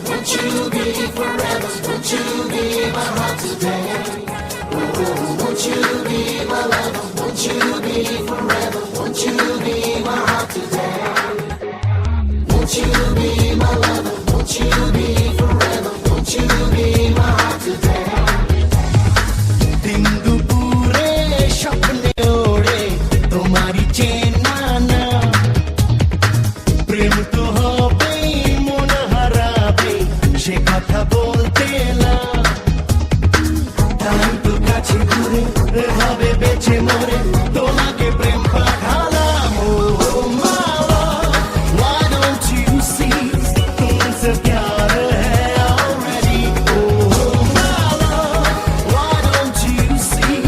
Won't you be forever? Won't you be my heart today? Oh, won't you be my lover? Won't you be forever? Won't you be my heart today? Won't you be my lover? Won't you be forever? Won't you be my heart today? दिन दुपुरे স্বপ্নে ওড়ে তোমারই চেনা না প্রেম তো হবেই মন হারাবে সে কথা বলতে না তাই তো কাছে ঘুরে ভাবে বেঁচে মরে তোমাকে প্রেম পাঠালাম ও মালা why don't you see तुमसे प्यार है already oh Mala why don't you see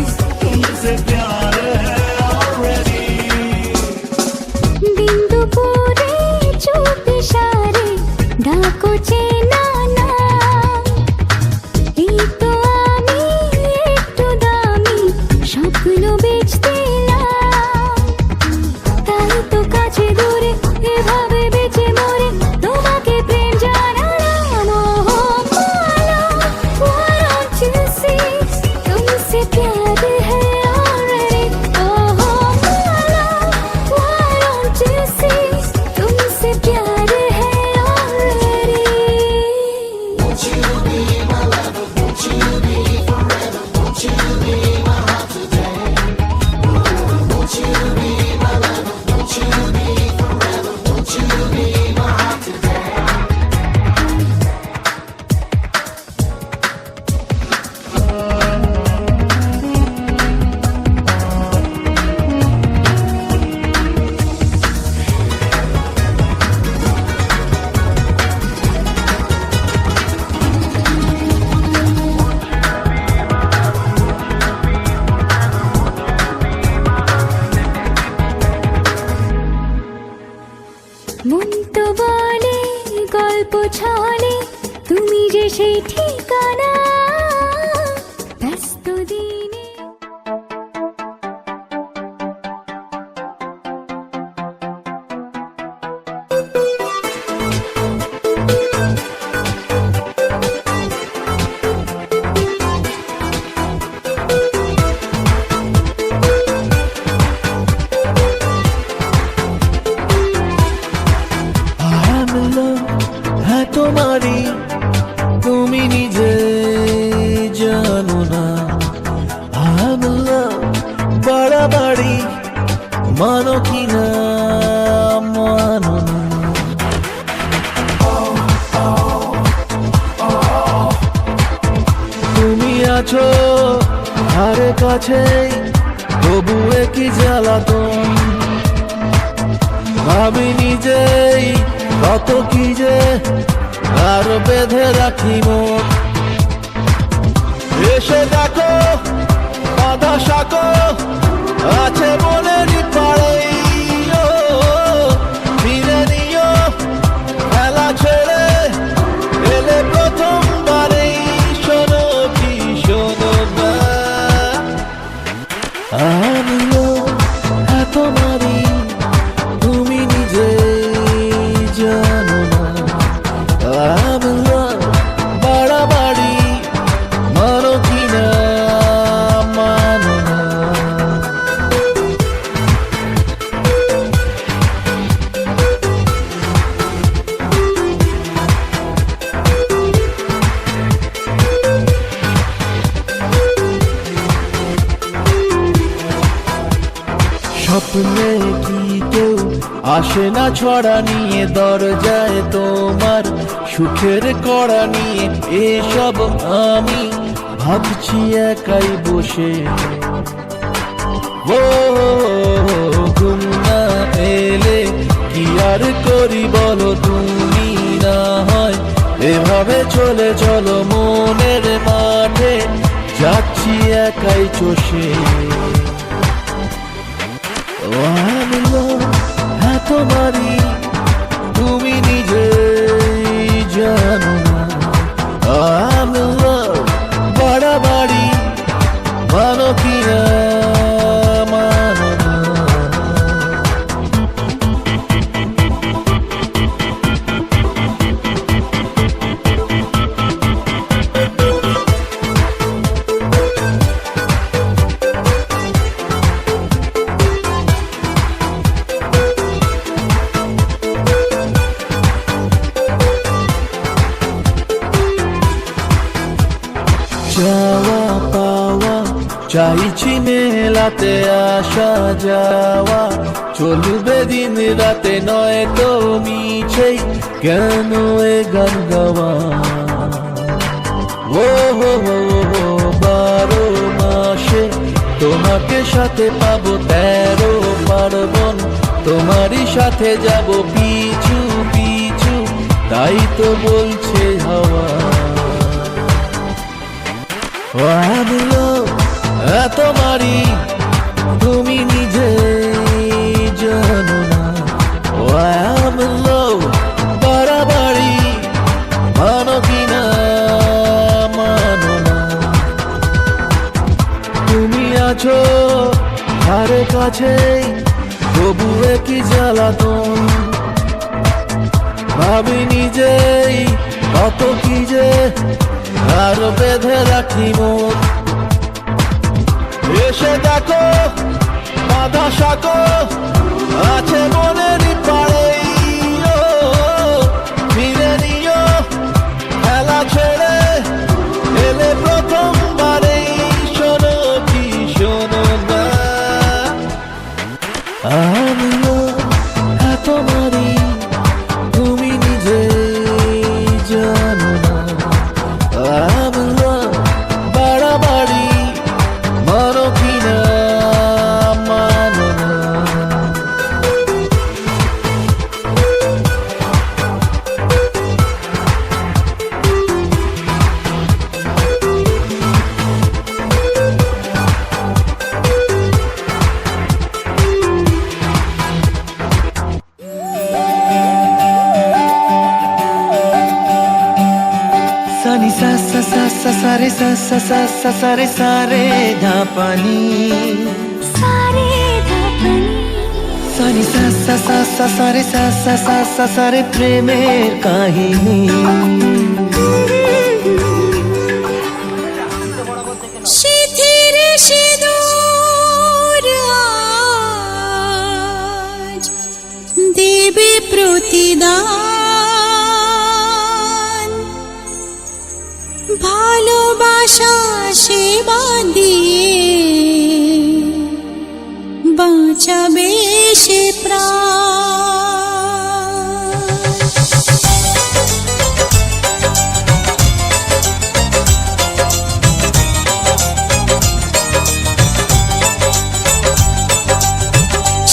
तुमसे प्यार है already दिन दुपुरे चुप इशारे डाको চেনা না এই তো আমি একটু দামি স্বপ্ন বেচতে না তাই তো কাছে দূরে এভাবে বেঁচে মরে তোমাকে প্রেম জানালাম ও মালা why don't you see तुमसे प्यार है already oh Mala why don't you see तुमसे प्यार है already Won't you be my lover? Won't you be forever? Won't you be my heart today? Won't you be my lover? Won't you be forever? Won't you be my heart today? মন তো বলে গল্প ছলে তুমি যে সেই ঠিকানা ব্যস্ত দিনে I'm in love है तुम्हारी তুমি নিজে জানো না I'm in love বাড়াবাড়ি মানো কি না মানো না তুমি আছো ধারে কাছে তবু কি জ্বালাতন ভাবি নিজেই কত কি যে আর বেঁধে রাখি মন এসে দেখো বাধা শাকো আছে মনেরই পাড়েই ও ফিরে নিও খেলা ছেড়ে এলে প্রথমবারেই শোনো কি শোনো না আমিও তোমারই তুমি নিজে জানো না I'm in love বাড়াবাড়ি মানো কি না মানো না স্বপ্নে কি কেউ আসে না ছড়া নিয়ে দরজায় তোমার সুখের কড়া নিয়ে এসব আমি ভাবছি একাই বসে ও ঘুম না এলে কি আর করি বলো তুমি না হয় এভাবে চলে চলো মনের মাঠে যাচ্ছি একাই চষে I'm in love হ্যাঁ তোমারই তুমি নিজে জানো না I'm in love বাড়াবাড়ি মানো কি না মানো না চাওয়া পাওয়া চাইছি মেলাতে আসা যাওয়া, চলবে দিন রাতে নয় তো মিছেই কেন এ গান গাওয়া। ও হো হো হো 12 মাসে তোমাকে সাথে পাবো, 13 পার্বণ তোমারই সাথে যাব পিছু পিছু, তাই তো বলছে হাওয়া। তোমারই তুমি নিজে জানো না, বাড়াবাড়ি মানো কিনা মানো না। তুমি আছো ধারে কাছে, তবু কি জ্বালাতন, ভাবি নিজেই কত কি যে আর বেঁধে রাখি মন। এসে দেখো বাধা সাকো আছে মনের পাড়েই, ফিরে নিও খেলা ছেড়ে এলে প্রথমবারেই, শোনো কি শোনো না। আমিও তোমারই তুমি নিজে জানো না, বাড়াবাড়ি মানো কিনা মানো না। সানি সা সা সা সা সা রে সা সা সা সা সা রে সা রে ধা পানি, সারে ধাপানি সানি সা সা সা সা সা রে সা সা সা সা সা রে প্রেমের কাহিনী। শিথির সিঁদুর আজ দেবে প্রতিদান, ভালোবাসা সেবা দিয়ে বাঁচাবে সে প্রাণ।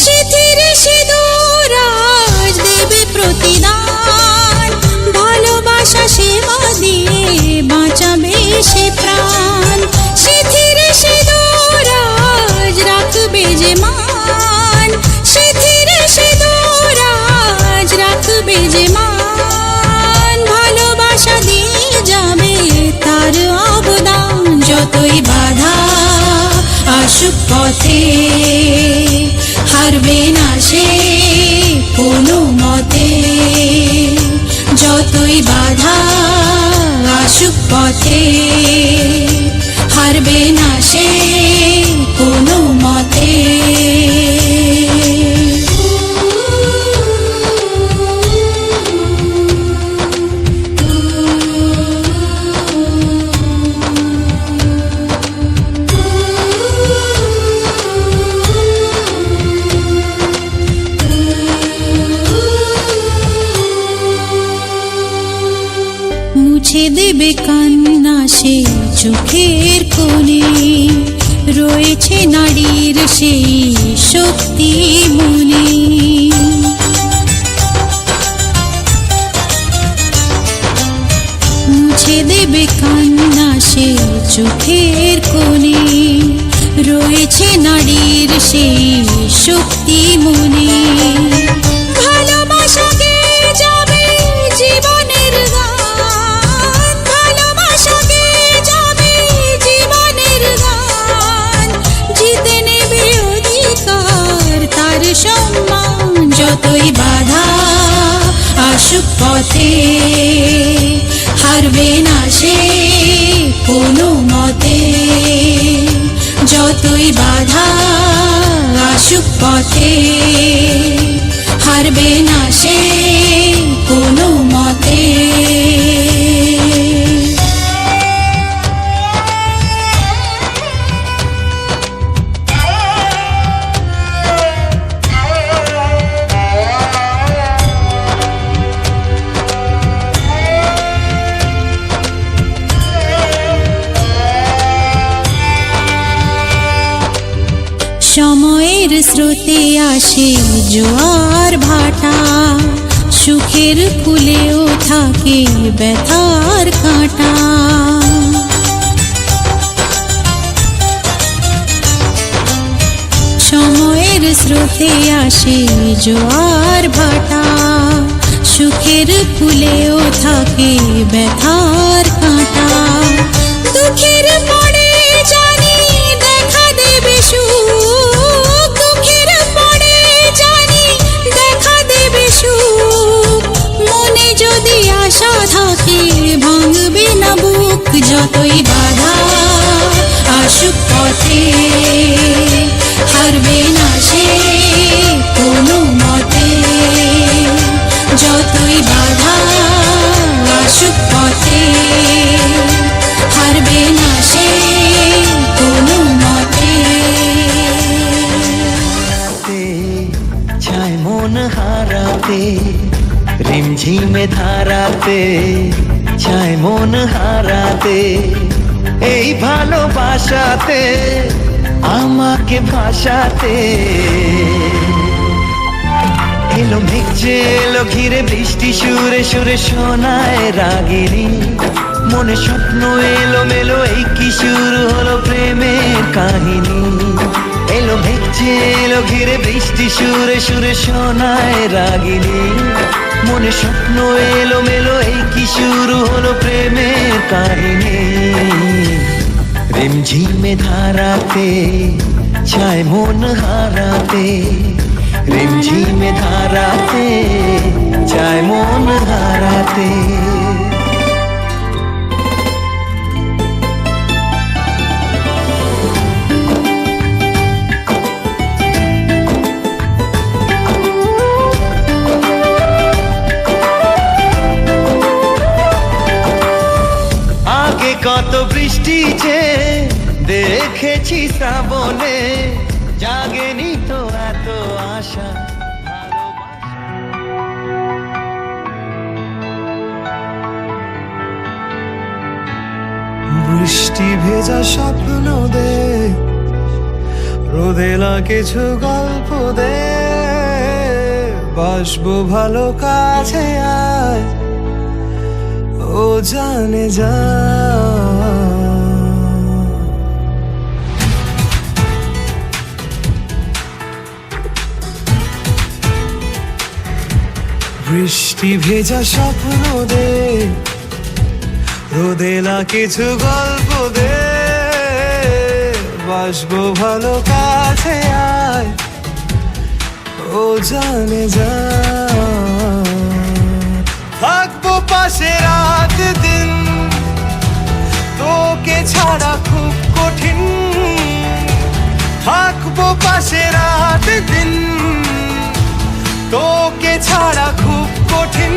শিথির সিঁদুর আজ দেবে প্রতিদান, ভালোবাসা সেবা দিয়ে বাঁচাবে সে প্রাণ। শিথির সিঁদুর আজ রাখবে যে মান, শিথির সিঁদুর আজ রাখবে যে মান, ভালোবাসা দিয়ে যাবে তার অবদান। যতই বাধা আসুক পথে হারবে না সে কোনো মতে, যতই বাধা আসুক পথে হারবে না সে কোনো মতে। মুছে দেবে কান্না সে চোখের কোণে, রয়েছে নারীর সেই শক্তি মনে। মুছে দেবে কান্না সে চোখের কোণে, রয়েছে নারীর সেই শক্তি মনে। ভালোবাসাকে যাবে জীবনের গান, ভালোবাসাকে যাবে জীবনের গান, জিতে নেবে অধিকার তার সম্মান। যতই বাধা আসুক পথে হারবে না সে কোনো মতে, যতই বাধা আসুক পথে হারবে না সে কোনো মতে। সময়ের স্রোতে আসে জোয়ার ভাটা, সুখের ফুলেও থাকে ব্যথার কাঁটা। সময়ের স্রোতে আসে জোয়ার ভাটা, সুখের ফুলেও থাকে ব্যথার কাঁটা। দুঃখের পরে জানি দেখা দেবে সুখ, দুঃখের পরে জানি দেখা দেবে সুখ। মনে যদি আশা থাকে ভাঙবে না বুক, যতই বাধা আসুক পথে হারবে না সে কোনো মতে। যতই বাধা আসুক পথে হারবে না সে কোনো মতে। চায় মন হারাতে, রিমঝিমে ধারাতে চায় মন হারাতে। এই ভালোবাসাতে আমাকে ভাসাতে। এলো মেঘ যে এলো ঘিরে বৃষ্টি সুরে সুরে শোনায় রাগিনী। মনে স্বপ্ন এলো মেলো, এই কি শুরু হলো প্রেমের কাহিনী। এলো মেঘ যে এলো ঘিরে বৃষ্টি সুরে সুরে শোনায় রাগিনী। মনে স্বপ্ন এলো মেলো, এই কি শুরু হলো প্রেমের কাহিনী। রিমঝিমে ধারাতে চায় মন হারাতে, রিমঝিমে ধারাতে চায় মন হারাতে। আগে কত বৃষ্টি যে দেখেছি শ্রাবণে, জাগেনি তো এত আশা ভালোবাসা। বৃষ্টি ভেজা স্বপ্ন দে, রোদেলা কিছু গল্প দে। বাসবো ভালো কাছে আয়, ও জানে যা। বৃষ্টি ভেজা স্বপ্ন দে, রোদেলা কিছু গল্প দে। বাসবো ভালো কাছে আয়, ও জানে যা। থাকবো পাশে রাত দিন, তোকে ছাড়া খুব কঠিন। থাকবো পাশে রাত দিন, তোকে ছাড়া খুব কঠিন।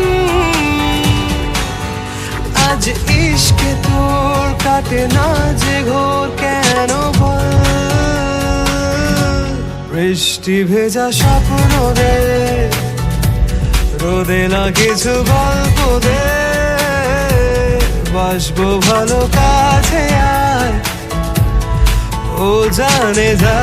আজ ইশকে তোর কাটে না যে ঘোর কেন বল। বৃষ্টি ভেজা স্বপ্ন দে, রোদেলা কিছু গল্প দে। বাসবো ভালো কাছে আয়, ও জানে যা।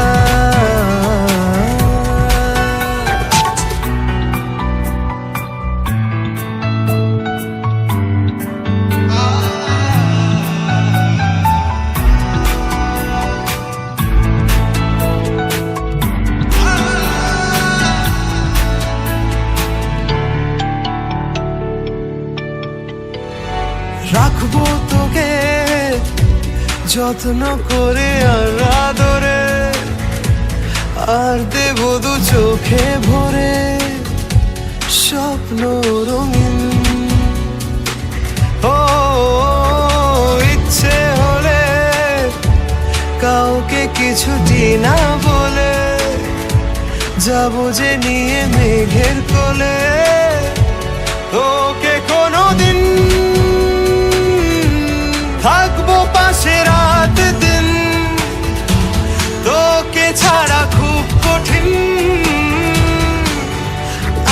রাখবো তোকে যত্ন করে আর আদরে, আর দেবো দু চোখে ভরে স্বপ্ন রঙিন। ও ইচ্ছে হলে কাউকে কিছুটি না বলে, যাবো যে নিয়ে মেঘের কোলে। তোকে কোনোদিন থাকবো পাশে রাত দিন, তোকে ছাড়া খুব কঠিন।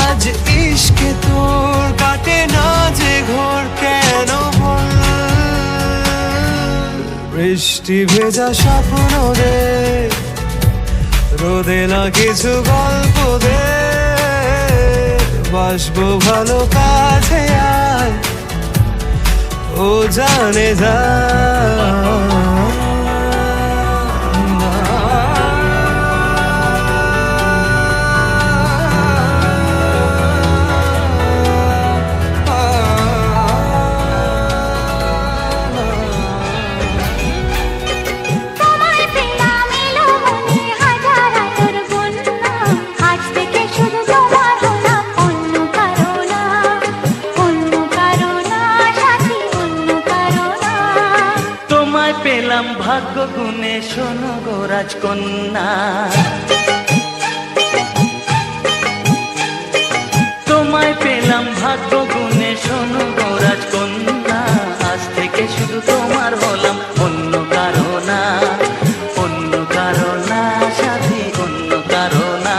আজ ইশকে তোর কাটে না যে ঘোর কেন বল। বৃষ্টি ভেজা স্বপ্ন রে, রোদে না কিছু গল্প দে, বাসবো ভালো কাছে আয়, ও জানে যা তোমায় পেলাম এলো মনে হাজার আলোর বন্যা, আজ থেকে শুধু তোমার হলাম, অন্য কারো না, অন্য কারো না, সাথী অন্য কারো না। তোমায় পেলাম ভাগ্য গুণে, শোনো গো রাজকন্যা। তোমায় পেলাম ভাগ্য গুণে, শোনো গো রাজকন্যা, আজ থেকে শুধু তোমার হলাম, অন্য কারো না, অন্য কারো না, সাথী অন্য কারো না।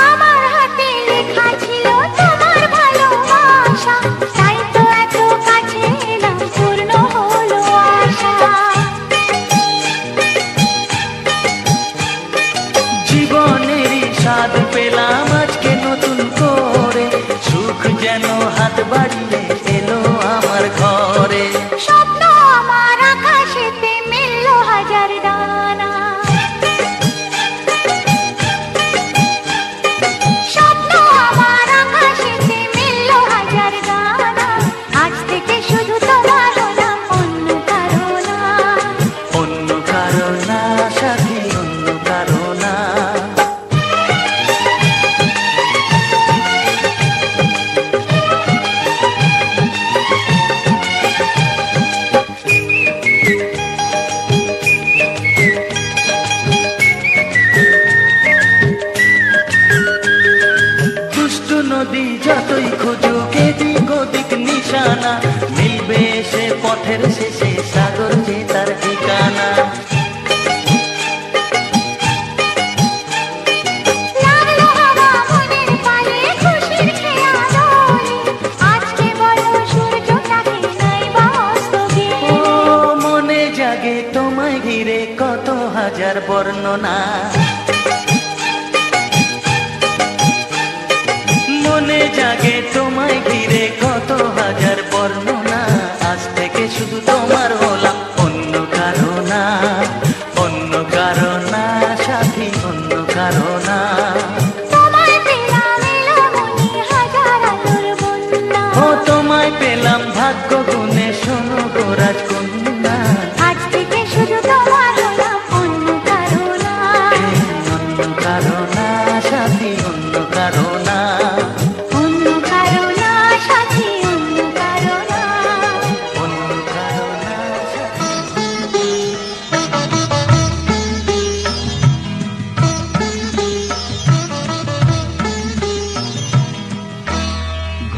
আমার হাতে লেখা ছিল তোমার ভালোবাসা, তাই তো এত কাছে এলাম, পূর্ণ হলো আশা। জীবনেরই স্বাদ পেলাম আজকে নতুন করে, সুখ যেন হাত বাড়িয়ে এলো আমার ঘরে। স্বপ্ন আমার আকাশেতে মেললো হাজার ডানা, স্বপ্ন আমার আকাশেতে মেললো হাজার ডানা, আজ থেকে শুধু তোমার হলাম, অন্য কারো না, অন্য কারো না, সাথী অন্য কারো না। দুষ্টু নদী যতই খুঁজুক এদিক ওদিক নিশানা, মিলবে সে পথের শেষে সাগর যে তার ঠিকানা। লাগলো হাওয়া মনের পালে খুশির খেয়া দোলে, আজকে বলো সূর্যটাকে নাই বা অস্ত ও গেলে। মনে জাগে তোমায় ঘিরে কত হাজার বর্ণনা, মনে জাগে তোমায় ঘিরে কত হাজার বর্ণনা, আজ থেকে শুধু তোমার হলাম, অন্য কারো না, অন্য কারো না, সাথী অন্য কারো না। তোমায় পেলাম এলো মনে হাজার আলোর বন্যা, ও তোমায় পেলাম ভাগ্য গুণে, শোনো গো রাজকন্যা, আজ থেকে শুধু তোমার হলাম, অন্য কারো না, অন্য কারো না, সাথী অন্য কারো না। অন্য কারো না, সাথী অন্য কারো না। অন্য কারো না, সাথী।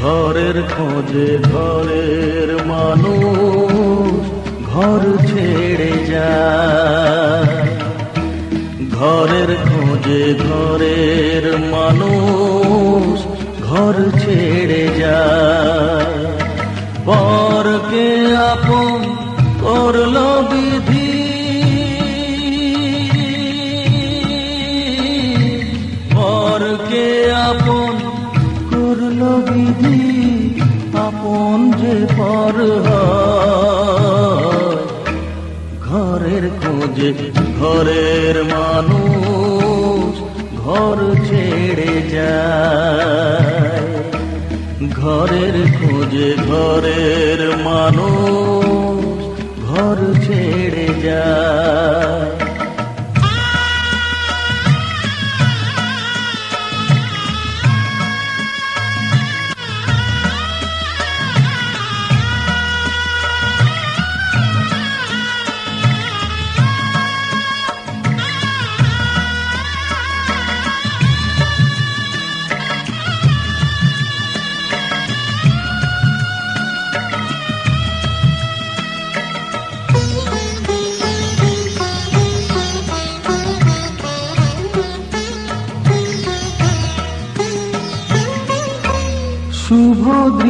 ঘরের খোঁজে ঘরের মানুষ ঘর ছেড়ে যায়, ঘরের খোঁজে ঘরের মানুষ ঘর ছেড়ে যায়, পরকে আপন করলো বিধি, পরকে আপন করলো বিধি, আপন যে পর হয়, ঘরের খোঁজে ঘরের মানুষ ঘর ছেড়ে যায়, ঘরের খোঁজে ঘরের মানুষ ঘর ছেড়ে যায়।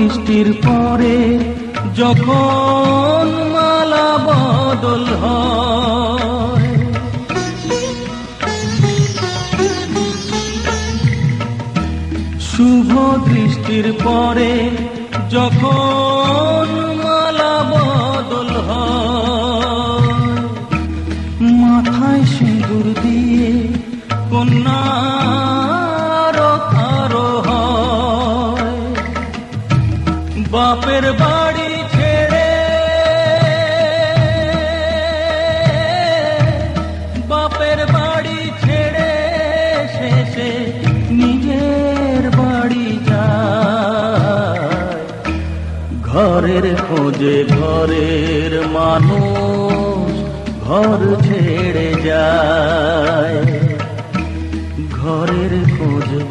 দৃষ্টির পরে যখন মালা বদল হয়, শুভ দৃষ্টির পরে যখন মালা বদল হয়, মাথায় সিঁদুর দিয়ে কন্যার কারো হয়, বাপের বাড়ি ছেড়ে, বাপের বাড়ি ছেড়ে শেষে নিজের বাড়ি যায়, ঘরের খোঁজে ঘরের মানুষ ঘর ছেড়ে যায়, ঘরের খোঁজে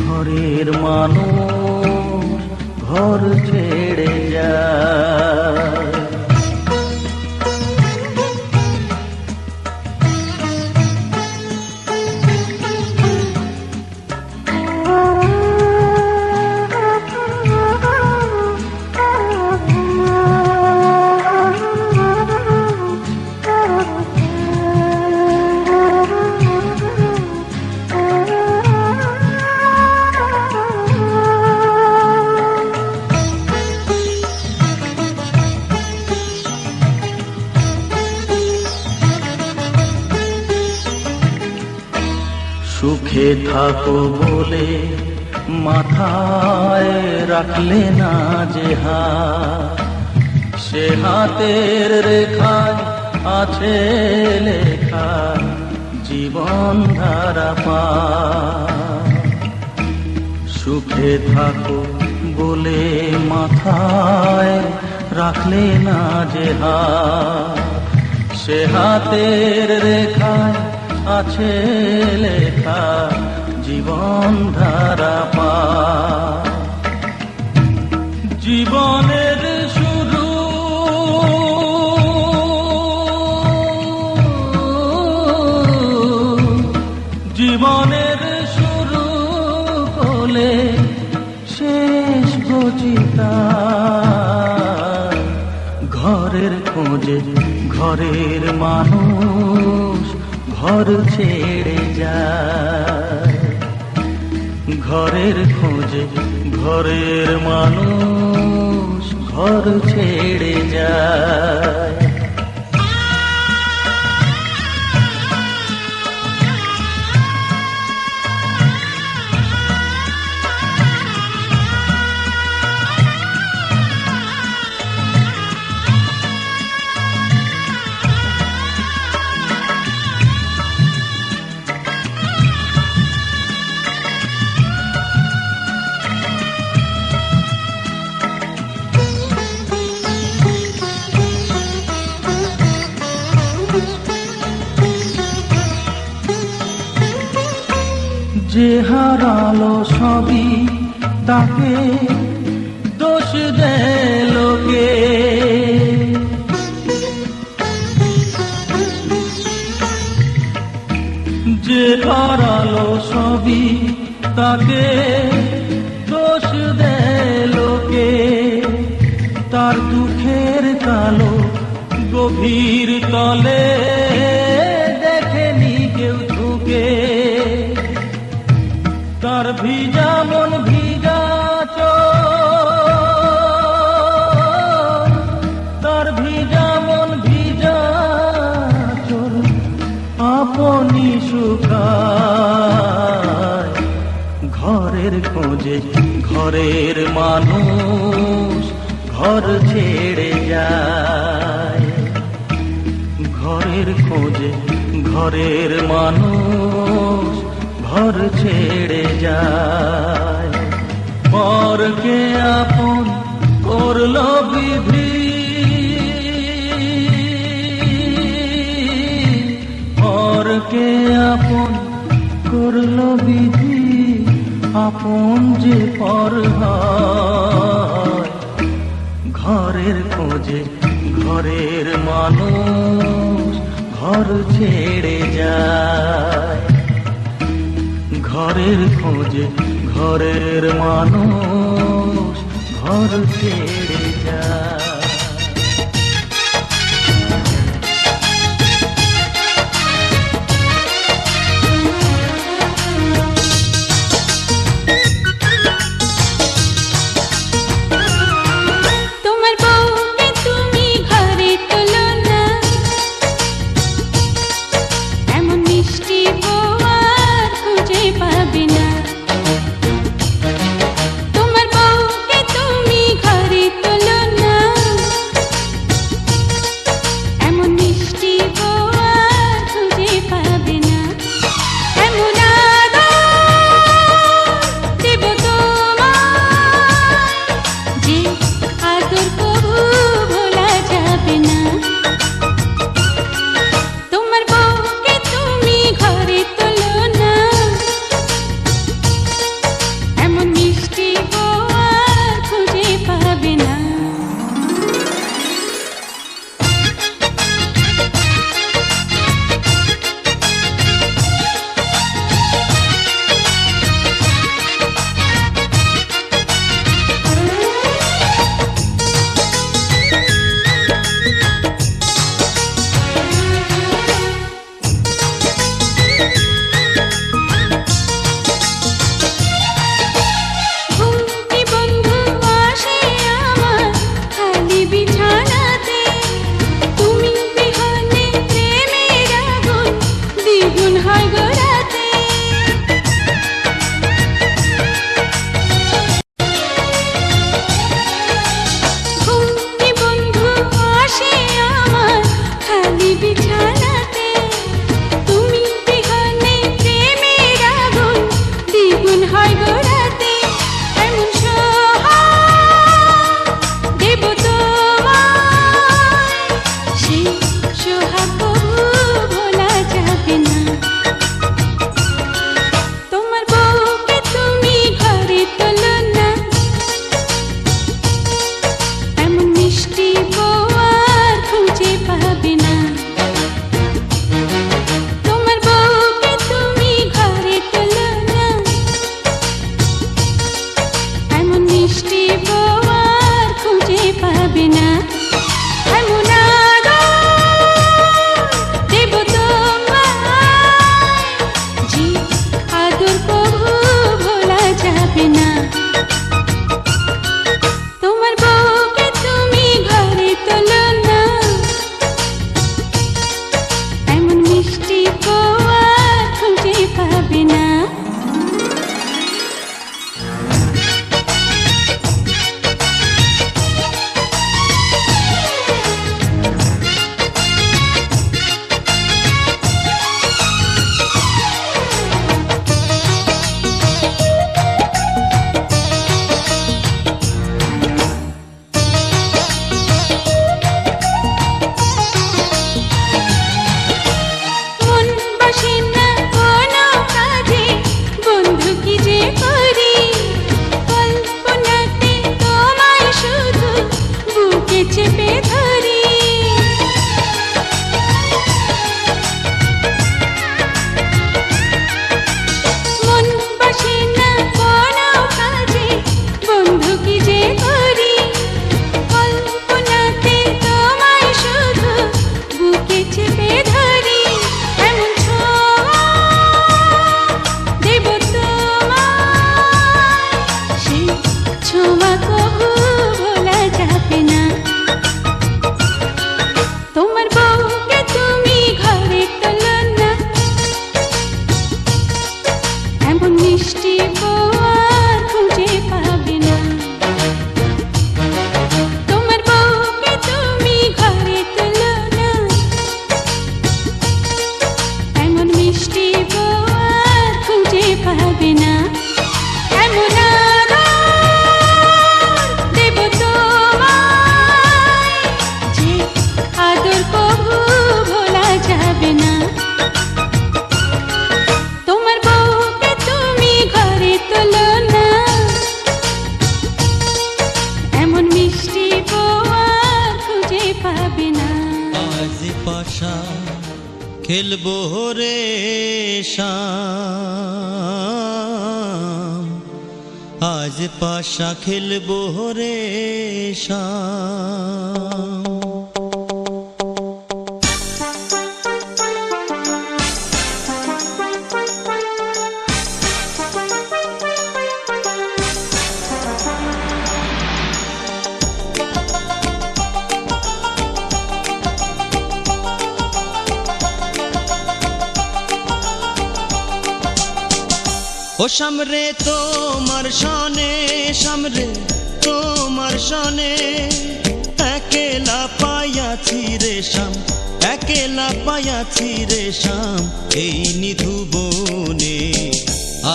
ঘরের মানুষ ঘর ছেড়ে যায়। সুখে থাকো বলে মাথায় রাখলে না যে হাত, সে হাতের রেখায় আছে লেখা জীবন ধারা পা। সুখে থাকো বলে মাথায় রাখলে না যে হাত, সে হাতের রেখায় আছে লেখা জীবন ধারা পা। জীবনের শুরু জীবনের শুরু কোলে শেষ গচিতা, ঘরের খোঁজে ঘরের মানুষ ঘর ছেড়ে যায়, ঘরের খোঁজে ঘরের মানুষ ঘর ছেড়ে যায়। যে হারালো সবই তাকে দোষ দেয় লোকে, যে হারালো সবই তাকে দোষ দেয় লোকে, তার দুঃখের কালো গভীর তলে দেখেনি কেউ ঝুঁকে, তার ভিজা মন ভিজা চোখ, তার ভিজা মন ভিজা চোখ আপনি শুকায়, ঘরের খোঁজে ঘরের মানুষ ঘর ছেড়ে যায়, ঘরের খোঁজে ঘরের মানুষ ঘর ছেড়ে যায়। পরকে আপন করলো বিধি, পরকে আপন করলো বিধি, আপন যে পর হয়, ঘরের খোঁজে ঘরের মানুষ ঘর ছেড়ে যায়, ঘরের খোঁজে ঘরের মানুষ ঘর ছেড়ে যা। তোমার বউকে তুমি ঘরে তোলো না, এমন মিষ্টি বউ আর খুঁজে পাবে না। তোমার বউকে তুমি ঘরে তোলো না, এমন মিষ্টি বউ আর খুঁজে পাবে না। এমন আদর দেব তোমায়, যে আদর কবু ভোলা যাবে না। তোমার বউকে তুমি ঘরে তোলো না, এমন মিষ্টি বউ আর খুঁজে পাবে না। ঘুমটি বন্ধু আসে আমার খালি বিছানাতে, তুমি বিহনে প্রেমের আগুন দ্বিগুণ হয় গো রাতে। ঘুমটি বন্ধু আসে আমার খালি বিছানাতে, তুমি বিহনে প্রেমের আগুন দ্বিগুণ হয় গো রাতে। এমন সোহাগ দেব তোমায়, সেই সোহাগ কবু ভোলা যাবে না। তোমার বউকে তুমি ঘরে তোলো না, এমন মিষ্টি বউ আর খুঁজে পাবে না। তোমার বউকে তুমি ঘরে তোলো না, এমন মিষ্টি বউ আর খুঁজে পাবে না। এমন আদর দেব তোমায়, যে আদর কবু ভোলা যাবে না। তোমার বউকে তুমি ঘরে তোলো না, এমন মিষ্টি বউ আর খুঁজে পাবে না। মন বসে না কোনো কাজে, বন্ধু কি যে করি, কল্পনাতে তোমায় শুধু বুকে চেপে ধরি। মন বসে না কোনো কাজে, বন্ধু কি যে করি, কল্পনাতে তোমায় শুধু বুকে চেপে ধরি। এমন ছোঁয়া দেব তোমায়, সেই ছোঁয়া কবু ভোলা যাবে না। তোমার বউকে তুমি ঘরে তোলো না, এমন মিষ্টি বউ আর খুঁজে পাবে না। তোমার বউকে তুমি ঘরে তোলো না, এমন মিষ্টি বউ আর খুঁজে পাবে না। এমন আদর দেব তোমায়, যে আদর কবু ভোলা যাবে না। তোমার বউকে তুমি ঘরে তোলো না, এমন মিষ্টি বউ আর খুঁজে পাবে না। আজ পাশা খেলবো রে শাম, আজ পাশা খেলবো রে শাম। ও সামরে তোমার সনে, সামরে তোমার সনে, একেলা পায়াছি রে শাম, একেলা পায়াছি রে শাম, এই নিধু বনে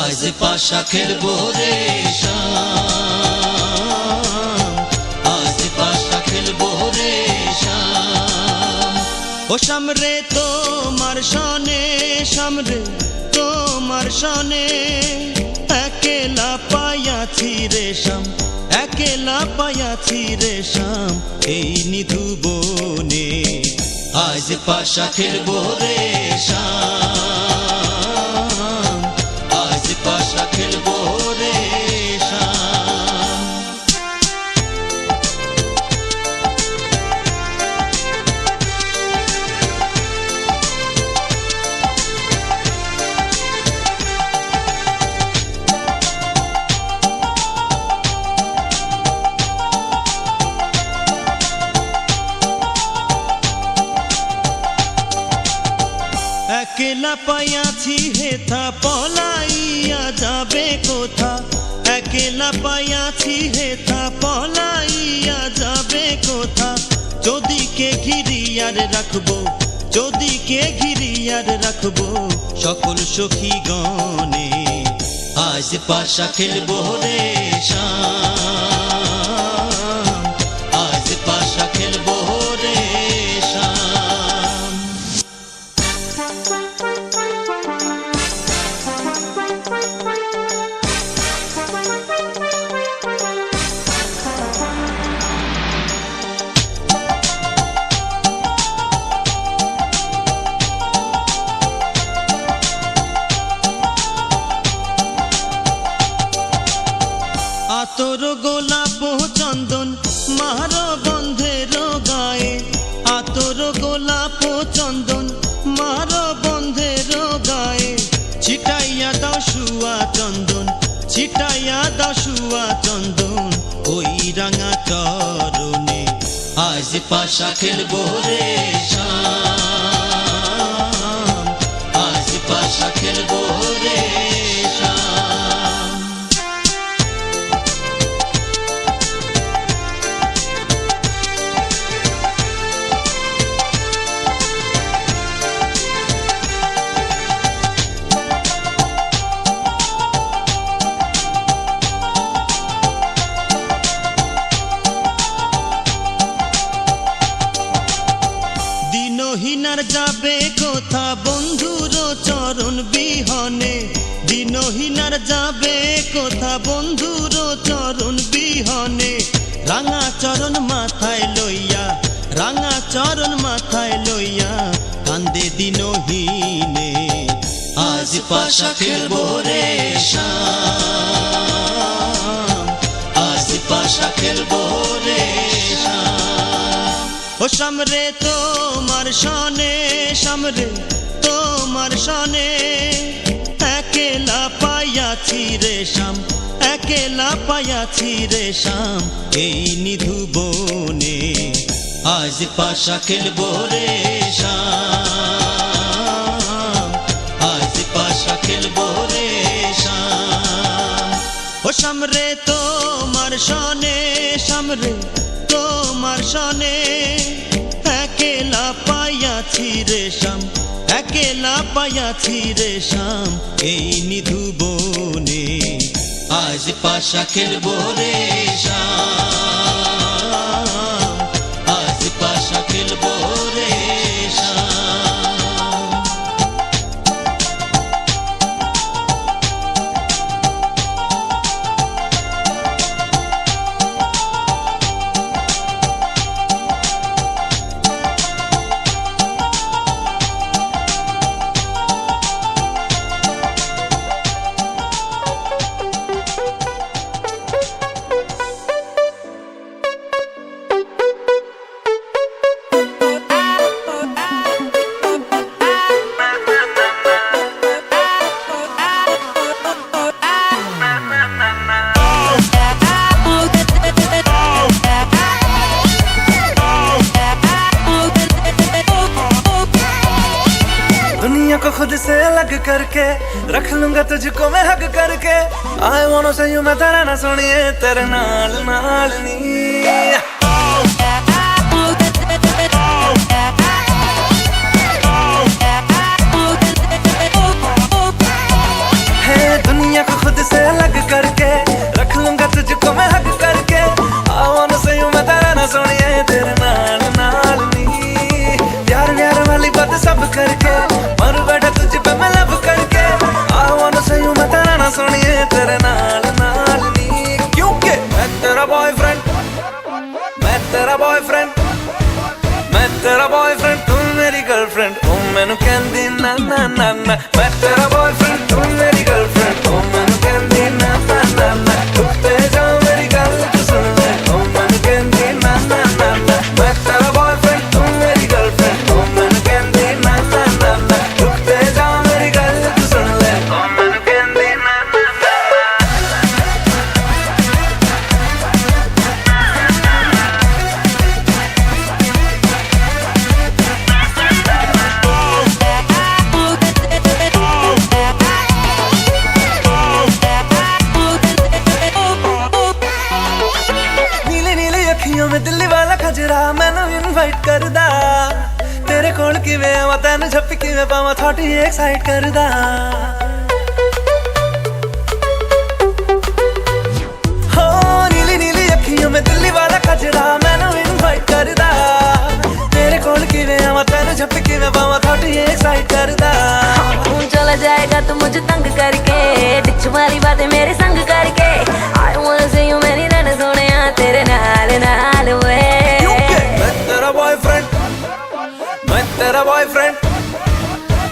আজ পাশা খেলবো রে শাম, আজ পাশা খেলবো রে শাম। ও সামরে তোমার সনে, সামরে তোমার সনে, একেলা পায়াছি রে শাম, একেলা পায়াছি রে শাম, এই নিধু বনে আজ পাশা খেলবো রে শাম, আজ পাশা খেলবো রে শাম। একেলা পায়াছি হেথা পলাইয়া যাবে কোথা, একেলা পায়াছি হেথা পলাইয়া যাবে কোথা, যদিকে ঘিরিয়ার রাখবো, যদিকে ঘিরিয়ার রাখবো সকল সখী গণে আজ পাশা খেলবো রে শাম, আজ পাশা খেলবো রে শাম। আতর গোলাপ চন্দন মার বন্ধের গায়ে, আতর গোলাপ চন্দন মার বন্ধের গায়ে, ছিটাইয়া দাও শুয়া চন্দন, ছিটাইয়া দাও শুয়া চন্দন ওই রাঙা চরণে আজ পাশা খেলবো রে শাম, আজ পাশা খেলবো রে শাম। দিনহীনার যাবে কোথা বন্ধুর চরণ বিহনে, দিনহীনার যাবে কোথা বন্ধুর চরণ বিহনে, রাঙা চরণ মাথায় লইয়া, রাঙা চরণ মাথায় লইয়া কান্দে দিনহীনে আজ পাশা খেলবো রে শাম, আজ পাশা খেলবো রে শাম। ও সামরে তোমার সনে, সামরে তোমার সনে, একেলা পায়াছি রে শাম, একেলা পায়াছি রে শাম, এই নিধু বনে আজ পাশা খেলবো রে শাম, আজ পাশা খেলবো রে শাম। ও সামরে তোমার সনে, সামরে তোমার সনে, একেলা পায়াছি রে শাম, একেলা পায়াছি রে শাম, এই নিধু বনে আজ পাশা খেলবো রে শাম, আজ পাশা খেলবো রে শাম। दुनिया को खुद से अलग करके रख लूंगा तुझको मैं हक करके आई वांट से यू मैं तेरा ना सुनिए तेरे नाल नाल नी दुनिया को खुद से अलग करके रख लूंगा तुझको मैं हक करके I wanna say you मैं तेरा ना सुनिए तेरे नाल नाल नी प्यार प्यार वाली बात सब करके मर बैठा तुझ पे मैं लब करके I wanna say you मैं तेरा ना सुनिए तेरे नाल नाल नी क्योंकि मैं तेरा बॉयफ्रेंड मैं तेरा बॉयफ्रेंड मैं तेरा बॉयफ्रेंड तू मेरी गर्लफ्रेंड ओ मैनू कहंदी ना ना ना ना मैं तेरा बॉयफ्रेंड तू मेरी गर्लफ्रेंड ओ मैनू कहंदी ना ना ना ना टुकते जाओ मेरी गल तू सुन ले ओ मैनू कहंदी ना ना ना ना मैं तेरा बॉयफ्रेंड तू मेरी गर्लफ्रेंड ओ मैनू कहंदी ना ना ना ना टुकते जाओ मेरी गल तू सुन ले ओ मैनू कहंदी ना ना में दिल्ली वाला खजरा मैनू इनवाइट करदा तेरे कोल किवें आवां तैनू झप्पी किवें पावां थोड़ी एक्साइट करदा हो नीली नीली अखियों में दिल्ली वाला खजरा मैनू इनवाइट करदा तेरे कोल किवें आवां तैनू झप्पी किवें पावां थोड़ी एक्साइट करदा तू चला जाएगा तो मुझे तंग करके डिच वाली बातें मेरे संग करके I wanna see you मेरी रन सोनिया तेरे नाल नाल वे मैं तेरा बॉयफ्रेंड मैं तेरा बॉयफ्रेंड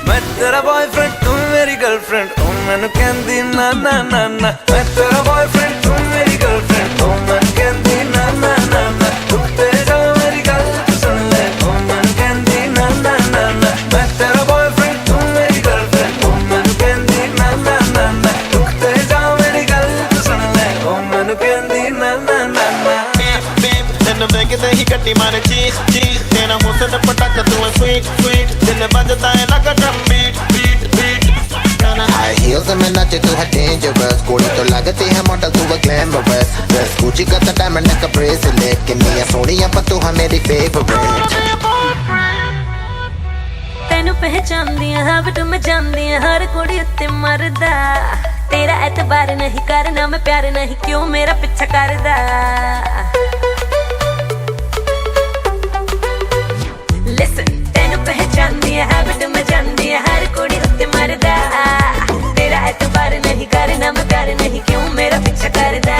मैं तेरा बॉयफ्रेंड तू मेरी गर्लफ्रेंड ओ मैनू कहंदी ना ना ना ना मैं तेरा बॉयफ्रेंड तू मेरी गर्लफ्रेंड ओ मैनू कहंदी ना ना ना ना टुकते जाओ मेरी गल तू सुन ले ओ मैनू कहंदी ना ना ना ना मैं तेरा बॉयफ्रेंड तू मेरी गर्लफ्रेंड ओ मैनू कहंदी ना ना ना ना टुकते जाओ मेरी गल तू सुन ले ओ मैनू कहंदी ना ना ना ना ਤੈਨੂੰ ਵੇਖਦੇ ਹੀ ਗੱਡੀ ਮਾਰੇ ਚੀਸ ਚੀਸ ਤੇਰਾ ਹੁਸਨ ਪਟਾਕਾ ਤੂੰ ਹੈ ਸਵੀਟ ਸਵੀਟ ਦਿਲ ਵੱਜਦਾ ਹੈ ਲੱਗਾ drum beat beat beat High heels and nache tu hai dangerous Kodi to lagati hai model tu hai glamorous Dress Gucci ka ta diamond like a bracelet Kinniya soniya par tu hai meri favorite ਤੈਨੂੰ ਪਹਿਚਾਨਦੀਆਂ ਹਬਟ ਮੈਂ ਜਾਂਦੀਆਂ ਹਰ ਕੁੜੀ ਉੱਤੇ ਮਰਦਾ ਤੇਰਾ ਐਤਬਾਰ ਨਹੀਂ ਕਰਨਾ ਮੈਂ ਪਿਆਰ ਨਹੀਂ ਕਿਉਂ ਮੇਰਾ ਪਿੱਛਾ ਕਰਦਾ Listen ਤੈਨੂੰ ਪਹਿਚਾਨਦੀਆਂ ਹਬਟ ਮੈਂ ਜਾਂਦੀਆਂ ਹਰ ਕੁੜੀ ਉੱਤੇ ਮਰਦਾ ਤੇਰਾ ਐਤਬਾਰ ਨਹੀਂ ਕਰਨਾ ਮੈਂ ਪਿਆਰ ਨਹੀਂ ਕਿਉਂ ਮੇਰਾ ਪਿੱਛਾ ਕਰਦਾ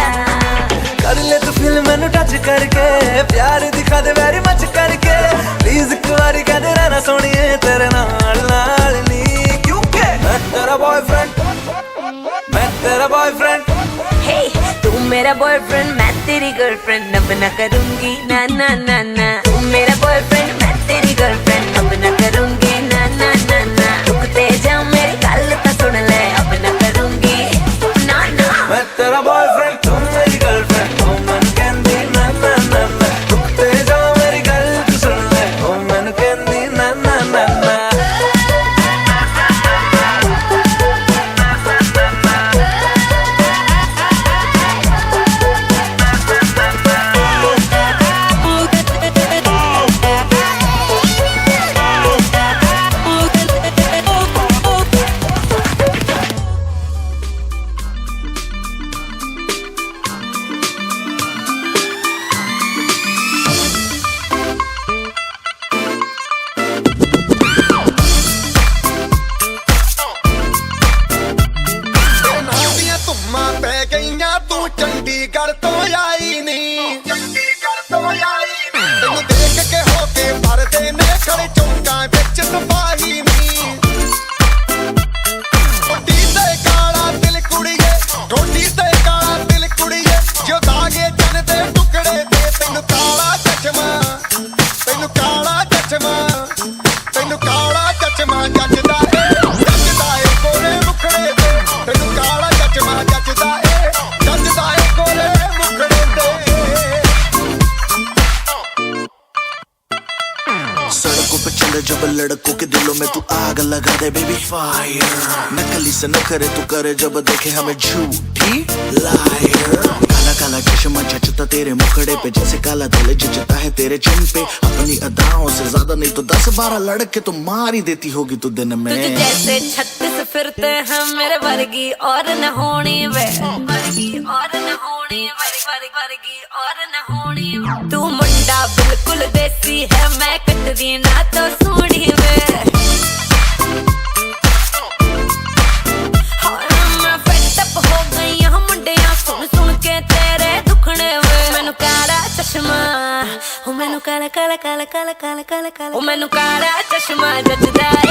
कर ले तू फिल्म मैनू टच करके प्यार दिखा दे वेरी मच करके प्लीज एक बारी कह दे रहना सोनिए तेरे नाल नाल नी क्योंकि मैं तेरा बॉयफ्रेंड मैं तेरा बॉयफ्रेंड Hey तू मेरा बॉयफ्रेंड मैं तेरी गर्लफ्रेंड अब ना करूंगी ना ना ना ना तू मेरा बॉयफ्रेंड मैं तेरी गर्लफ्रेंड अब ना करूंगी ना ना ना ना रुकते जा मेरी गल तो सुन ले अब ना करूंगी ना ना मैं तेरा बॉयफ्रेंड तू मेरी गर्लफ्रेंड ओ मैनू कहंदी ना ना ना ना रुकते जाओ मेरी गल तू सुन ले ओ मैनू कहंदी ना ना ना ना ਚੰਡੀਗੜ੍ਹ ਤੋਂ ਆਈ ਨੀ ਚੰਡੀਗੜ੍ਹ ਤੋਂ ਆਈ ਨੀ ਤੈਨੂੰ ਦੇਖ ਕੇ ਹੋ ਕੇ ਭਰਦੇ ਨੇ ਖੜੇ ਚੌਂਕਾਂ ਵਿੱਚ ਸਿਪਾਹੀ ਨੀ ਟੋਟੀ ਤੇ ਕਾਲਾ ਦਿਲ ਕੁੜੀਏ ਟੋਟੀ ਤੇ ਕਾਲਾ ਦਿਲ ਕੁੜੀਏ ਜੋ ਦਾਗੇ ਜਨ ਦੇ ਟੁਕੜੇ ਤੇ ਤੈਨੂੰ ਕਾਲਾ ਚਸ਼ਮਾ ਤੈਨੂੰ ਕਾਲਾ ਚਸ਼ਮਾ ਤੈਨੂੰ ਕਾਲਾ ਚਸ਼ਮਾ ਜੱਜਦਾ ਏ ਕੋਲੇ ਮੁਖੜੇ ਤੇ ਤੈਨੂੰ ਕਾਲਾ ਚਸ਼ਮਾ ਜੱਜਦਾ ਏ सड़क पे चले जब लड़कों के दिलों में तू आग लगा दे बेबी फायर नकली से न करे तू करे जब देखे हमें झूठी लायर काला काला चश्मा जचता तेरे मुखड़े पे जैसे काला दिल जचता है तेरे चिन पे अपनी अदाओं से ज्यादा नहीं तो 10-12 लड़के तो मार ही देती होगी तू दिन में तुझे जैसे 36 फिरते हैं मेरे वर्गी और न होनी वे वर्गी और न होनी वर्गी और न होनी तू मुंडा बिल्कुल देसी है मैं कटरी ना तो सूढ़ी वे मैं fed up हो गई हूं मुंडिया सुन सुन के तेरे दुखने वे मैनू काला चश्मा ओ मैनू काला काला काला काला काला काला काला ओ मैनू काला चश्मा